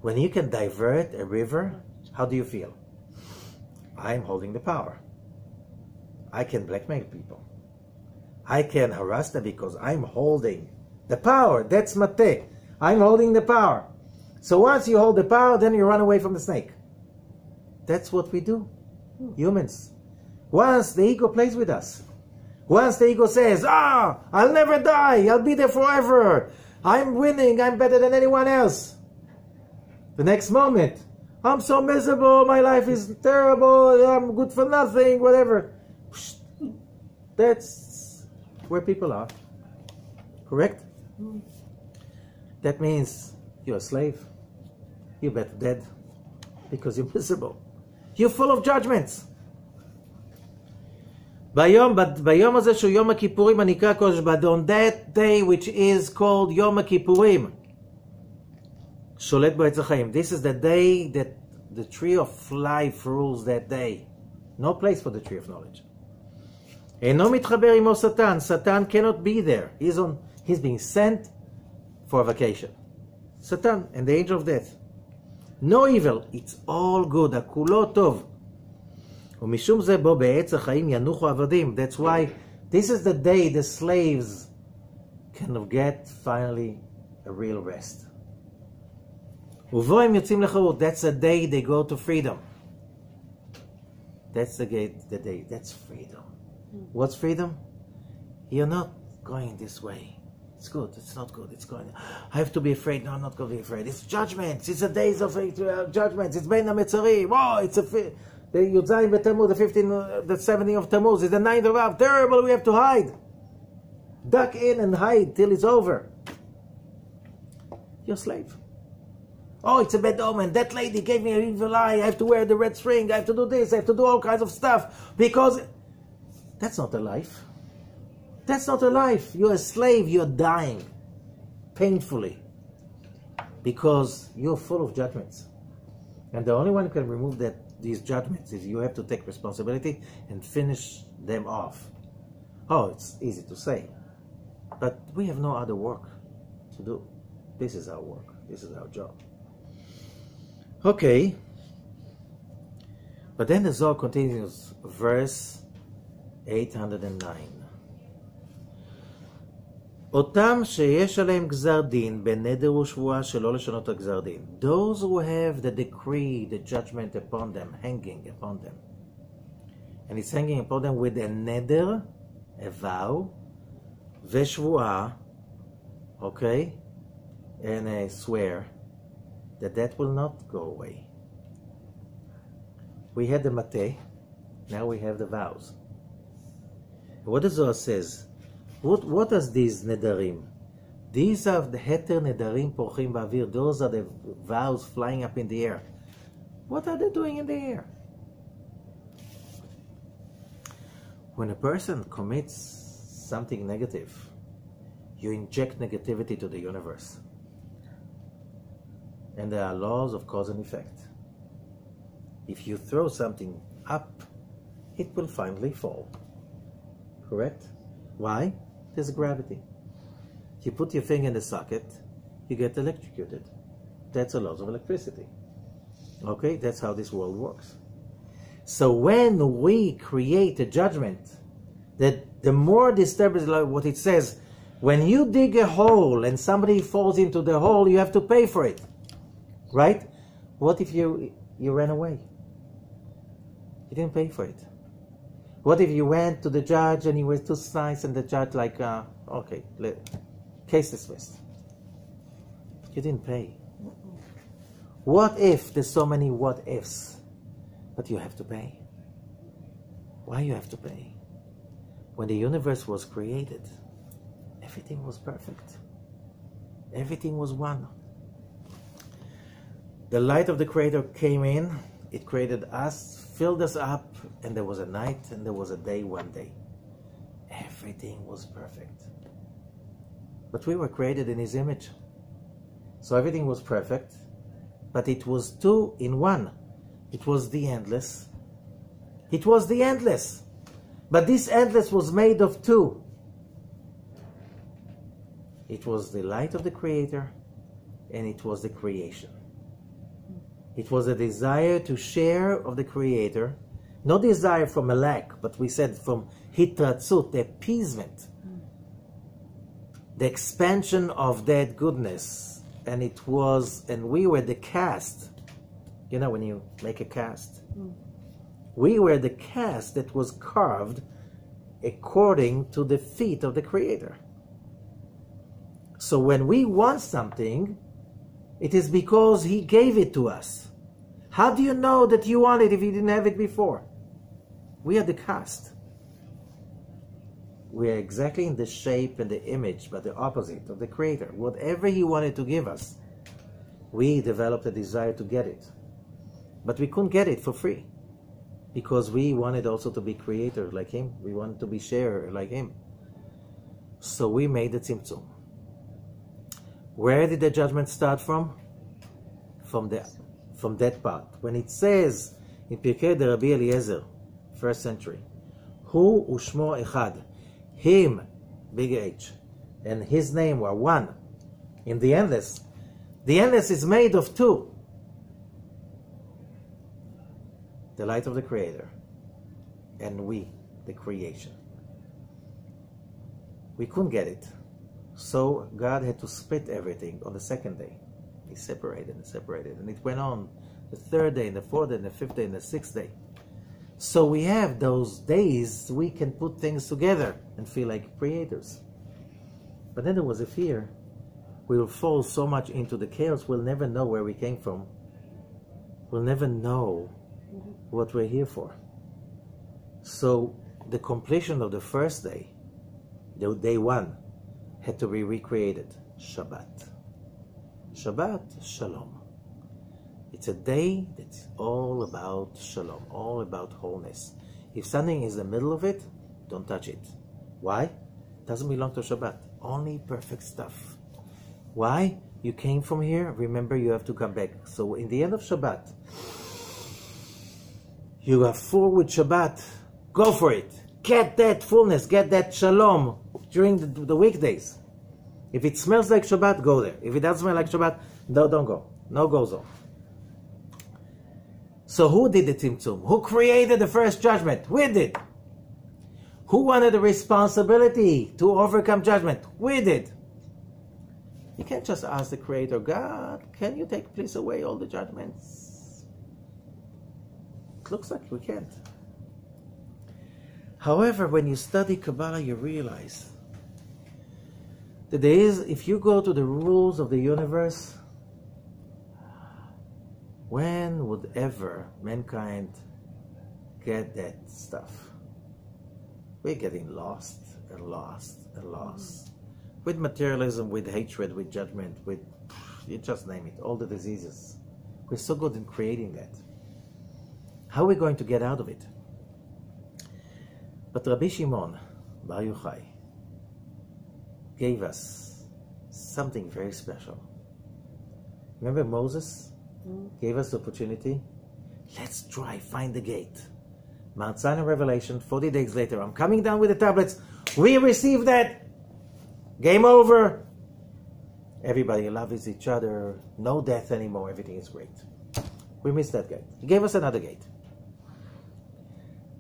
When you can divert a river, how do you feel? I'm holding the power. I can blackmail people. I can harass them because I'm holding the power. That's mateh. I'm holding the power. So once you hold the power, then you run away from the snake. That's what we do, humans. Once the ego plays with us, once the ego says, I'll never die, I'll be there forever, I'm winning, I'm better than anyone else. The next moment, I'm so miserable, my life is terrible, I'm good for nothing, whatever. That's where people are. Correct? That means you're a slave. You're better dead because you're miserable. You're full of judgments. ביום הזה שהוא יום הכיפורים הנקרא קודש בד, on that day which is called יום הכיפורים, שולט בו עץ החיים. This is the day that the tree of life rules that day. No place for the tree of knowledge. אינו מתחבר עמו שטן. Satan cannot be there. He's being sent for a vacation. Satan and the angel of death. No evil. It's all good. הכולו טוב. ומשום זה בו בעץ החיים ינוחו עבדים. That's why this is the day the slaves can get finally a real rest. ובו הם יוצאים לחירות. That's the day they go to freedom. That's the day. That's freedom. What's freedom? You're not going this way. It's good. It's not good. It's going. I have to be afraid. No, I'm not going to be afraid. It's judgments. It's the days of judgments. It's Bein HaMetzarim. Oh, it's the Yudzayin B'Tammuz, the 17th of Tammuz. It's the 9th of Av. Terrible. We have to hide. Duck in and hide till it's over. You're a slave. Oh, it's a bad omen. That lady gave me an evil eye. I have to wear the red string. I have to do this. I have to do all kinds of stuff because that's not a life. That's not a life. You're a slave. You're dying painfully because you're full of judgments. And the only one who can remove these judgments is you have to take responsibility and finish them off. Oh, it's easy to say, but we have no other work to do. This is our work. This is our job. Okay. But then the Zohar continues, verse 809. אותם שיש עליהם גזר דין בנדר ושבועה שלא לשנות הגזר דין. Those who have the decree, the judgment upon them, hanging upon them. And it's hanging upon them with a neder, a vow, ושבועה, okay, and a swear that will not go away. We had the mateh, now we have the vows. What the Zohar says, what are these nedarim? These are the heter nedarim porchim ba'avir. Those are the vows flying up in the air. What are they doing in the air? When a person commits something negative, you inject negativity to the universe. And there are laws of cause and effect. If you throw something up, it will finally fall. Correct? Why? There's gravity. You put your finger in the socket, you get electrocuted. That's the laws of electricity. Okay? That's how this world works. So when we create a judgment, that the more disturbing, like what it says, when you dig a hole and somebody falls into the hole, you have to pay for it. Right? What if you ran away? You didn't pay for it. What if you went to the judge and you were too nice and the judge like, okay, case dismissed. You didn't pay. What if? There's so many what ifs. But you have to pay. Why you have to pay? When the universe was created, everything was perfect. Everything was one. The light of the Creator came in, it created us, filled us up, and there was a night and there was a day one day. Everything was perfect. But we were created in His image. So everything was perfect, but it was two in one. It was the endless. It was the endless. But this endless was made of two. It was the light of the Creator, and it was the creation. It was a desire to share of the Creator, no desire from a lack, but we said from hitratzut, the appeasement, the expansion of that goodness. And it was, and we were the cast. You know when you make a cast? We were the cast that was carved according to the feet of the Creator. So when we want something, it is because He gave it to us. How do you know that you want it if you didn't have it before? We are the cast. We are exactly in the shape and the image, but the opposite of the Creator. Whatever He wanted to give us, we developed a desire to get it. But we couldn't get it for free, because we wanted also to be creator like Him. We wanted to be sharer like Him. So we made the tzimtzum. Where did the judgment start from? From that part. When it says in Pirkei de Rabbi Eliezer, 1st century, Hu ushmo echad, Him, big H, and His name were one. In the endless is made of two. The light of the Creator, and we, the creation. We couldn't get it. So God had to split everything on the second day. He separated and separated. And it went on the third day, and the fourth day, and the fifth day, and the sixth day. So we have those days we can put things together and feel like creators. But then there was a fear. We will fall so much into the chaos, we'll never know where we came from. We'll never know what we're here for. So the completion of the first day, the day one, had to be recreated. Shabbat. Shabbat, Shalom. It's a day that's all about Shalom, all about wholeness. If something is in the middle of it, don't touch it. Why? It doesn't belong to Shabbat. Only perfect stuff. Why? You came from here, remember you have to come back. So in the end of Shabbat, you are full with Shabbat, go for it. Get that fullness, get that Shalom during the weekdays. If it smells like Shabbat, go there. If it doesn't smell like Shabbat, no, don't go. No go zone. So who did the Tzimtzum? Who created the first judgment? We did. Who wanted the responsibility to overcome judgment? We did. You can't just ask the Creator, God, can you take please away all the judgments? It looks like we can't. However, when you study Kabbalah, you realize that there is, if you go to the rules of the universe, when would ever mankind get that stuff? We're getting lost and lost and lost. With materialism, with hatred, with judgment, with, you just name it, all the diseases. We're so good in creating that. How are we going to get out of it? But Rabbi Shimon Bar Yochai gave us something very special. Remember Moses gave us the opportunity? Let's try, find the gate. Mount Sinai Revelation, 40 days later, I'm coming down with the tablets. We received that. Game over. Everybody loves each other. No death anymore. Everything is great. We missed that gate. He gave us another gate.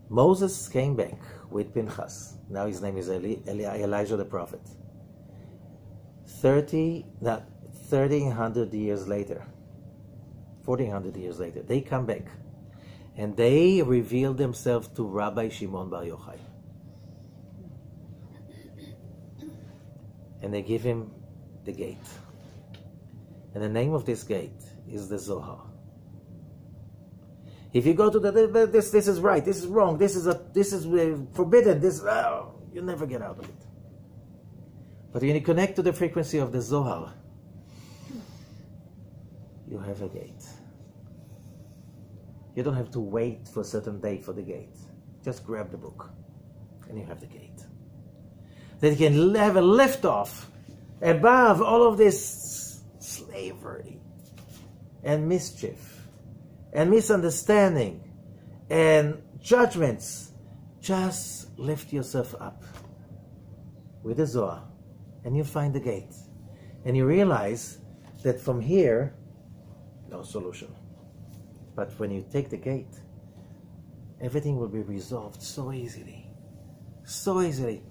Moses came back with Pinchas. Now his name is Elijah the prophet. 1,300 years later, 1,400 years later, they come back. And they revealed themselves to Rabbi Shimon Bar Yochai. And they give him the gate. And the name of this gate is the Zohar. If you go to this is right, this is wrong, this is forbidden, you never get out of it. But when you connect to the frequency of the Zohar, you have a gate. You don't have to wait for a certain day for the gate. Just grab the book and you have the gate. Then you can have a liftoff above all of this slavery and mischief and misunderstanding and judgments. Just lift yourself up with the Zohar and you find the gate. And you realize that from here, no solution. But when you take the gate, everything will be resolved so easily. So easily.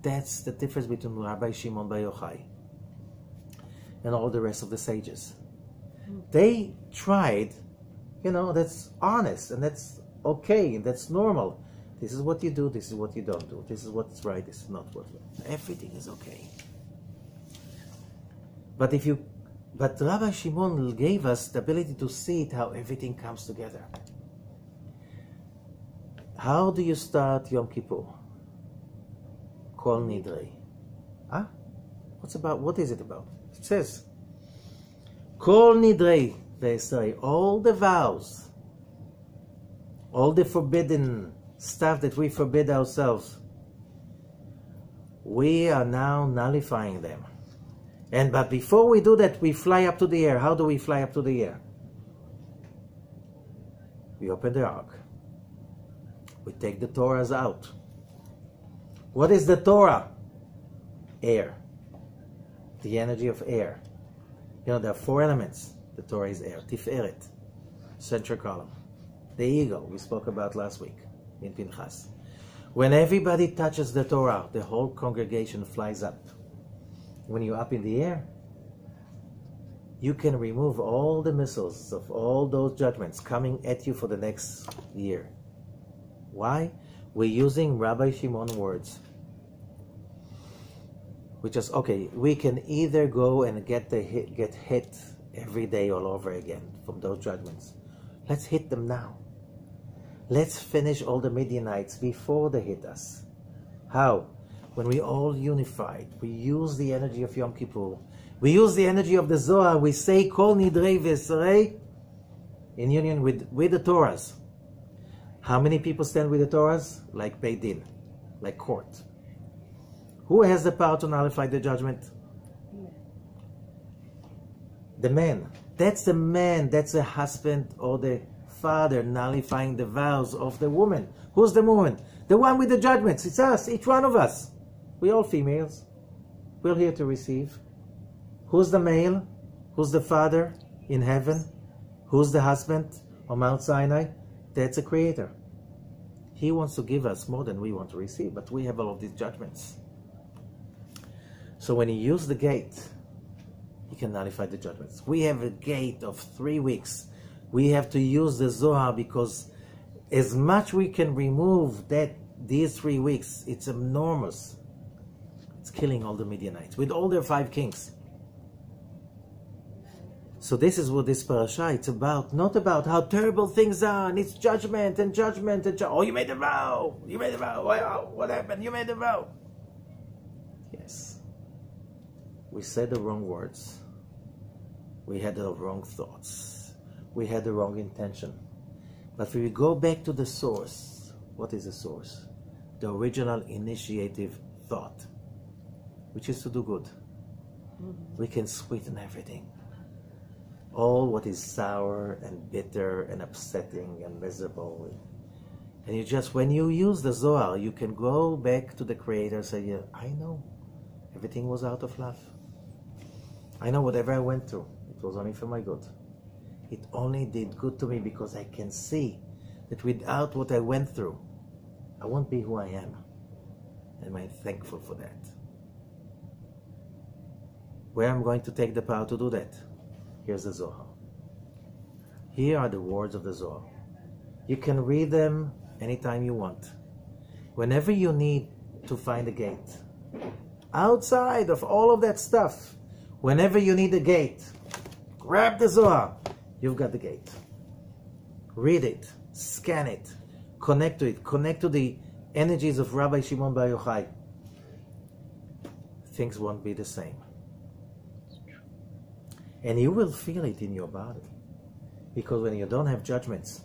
That's the difference between Rabbi Shimon Bar Yochai and all the rest of the sages. They tried, that's honest and that's okay and that's normal. This is what you do, this is what you don't do. This is what's right, this is not what's right. Everything is okay. But Rabbi Shimon gave us the ability to see it, how everything comes together. How do you start Yom Kippur? Kol Nidrei. What is it about? It says, Kol Nidrei, they say, all the vows, all the forbidden stuff that we forbid ourselves, we are now nullifying them. But before we do that, we fly up to the air. How do we fly up to the air? We open the ark. We take the Torahs out. What is the Torah? Air. The energy of air. There are 4 elements. The Torah is air. Tiferet, central column. The eagle, we spoke about last week in Pinchas. When everybody touches the Torah, the whole congregation flies up. When you're up in the air, you can remove all the missiles of all those judgments coming at you for the next year. Why? We're using Rabbi Shimon words. We can either go and get hit every day all over again from those judgments. Let's hit them now. Let's finish all the Midianites before they hit us. How? When we all unified, we use the energy of Yom Kippur. We use the energy of the Zohar. We say Kol Nidrei V'Esrei in union with the Torahs. How many people stand with the Torahs? Like Beit Din, like court. Who has the power to nullify the judgment? The man. That's the man. That's the husband or the father nullifying the vows of the woman. Who's the woman? The one with the judgments. It's us, each one of us. We're all females. We're here to receive. Who's the male? Who's the father in heaven? Who's the husband on Mount Sinai? That's a creator. He wants to give us more than we want to receive, but we have all of these judgments. So when you use the gate, you can nullify the judgments. We have a gate of 3 weeks. We have to use the Zohar because as much we can remove these 3 weeks, it's enormous. It's killing all the Midianites with all their 5 kings. So this is what this parasha, it's about, not about how terrible things are, and it's judgment and judgment and oh, you made a vow, what happened, you made a vow. Yes. We said the wrong words. We had the wrong thoughts. We had the wrong intention. But when we go back to the source, what is the source? The original initiative thought, which is to do good. We can sweeten everything. All what is sour and bitter and upsetting and miserable. And you just, when you use the Zohar, you can go back to the Creator and say, yeah, I know. Everything was out of love. I know whatever I went through, it was only for my good. It only did good to me because I can see that without what I went through, I won't be who I am. And I'm thankful for that. Where I'm going to take the power to do that? Here's the Zohar. Here are the words of the Zohar. You can read them anytime you want. Whenever you need to find a gate. Outside of all of that stuff, whenever you need a gate, grab the Zohar. You've got the gate. Read it, scan it, connect to it, connect to the energies of Rabbi Shimon Bar Yochai. Things won't be the same. And you will feel it in your body. Because when you don't have judgments,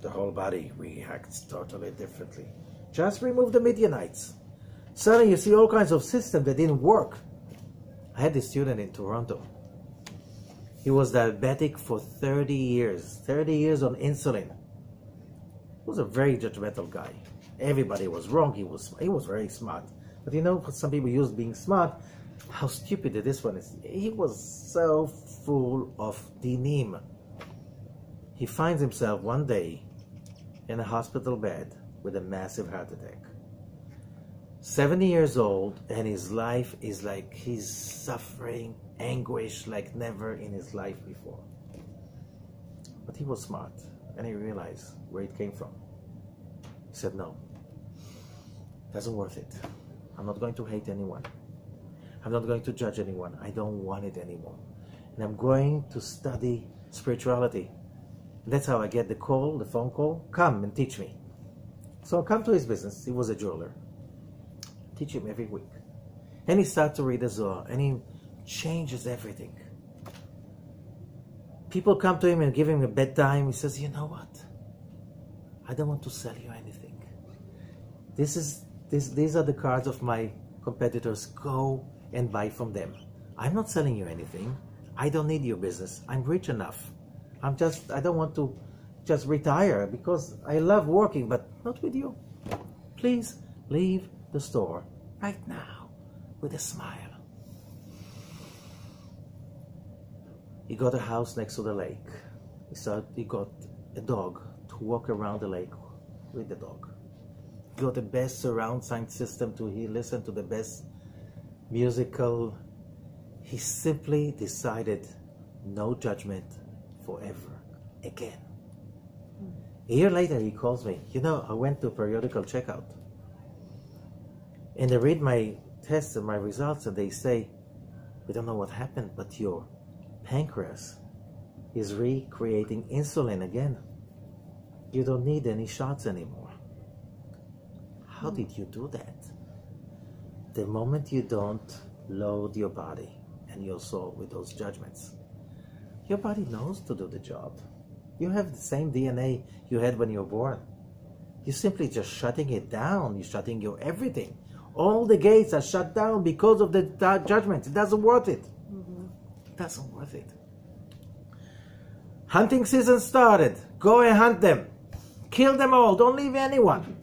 the whole body reacts totally differently. Just remove the Midianites. Suddenly you see all kinds of systems that didn't work. I had this student in Toronto. He was diabetic for 30 years. 30 years on insulin. He was a very judgmental guy. Everybody was wrong. He was very smart. But you know, some people use being smart, how stupid this one is. He was so full of dinim. He finds himself one day in a hospital bed with a massive heart attack. 70 years old, and his life is like he's suffering anguish like never in his life before. But he was smart, and he realized where it came from. He said, no, doesn't worth it. I'm not going to hate anyone. I'm not going to judge anyone. I don't want it anymore. And I'm going to study spirituality. And that's how I get the phone call, come and teach me. So I come to his business. He was a jeweler. Teach him every week. And he starts to read the Zohar, and he changes everything. People come to him and give him a bedtime. He says, you know what? I don't want to sell you anything. These are the cards of my competitors. Go and buy from them. I'm not selling you anything. I don't need your business. I'm rich enough. I don't want to just retire because I love working, but not with you. Please leave the store right now with a smile. He got a house next to the lake. He got a dog to walk around the lake with the dog. He got the best surround sound system to listen to the best musical. He simply decided no judgment forever again. A year later he calls me. You know, I went to a periodical checkout. And they read my tests and my results, and they say, we don't know what happened, but your pancreas is recreating insulin again. You don't need any shots anymore. How did you do that? The moment you don't load your body and your soul with those judgments, your body knows to do the job. You have the same DNA you had when you were born. You're simply just shutting it down. You're shutting your everything. All the gates are shut down because of the judgment. It doesn't worth it. It doesn't worth it. Hunting season started. Go and hunt them. Kill them all. Don't leave anyone.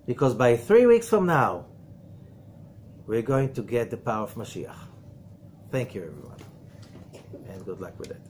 Because by 3 weeks from now, we're going to get the power of Mashiach. Thank you, everyone. And good luck with it.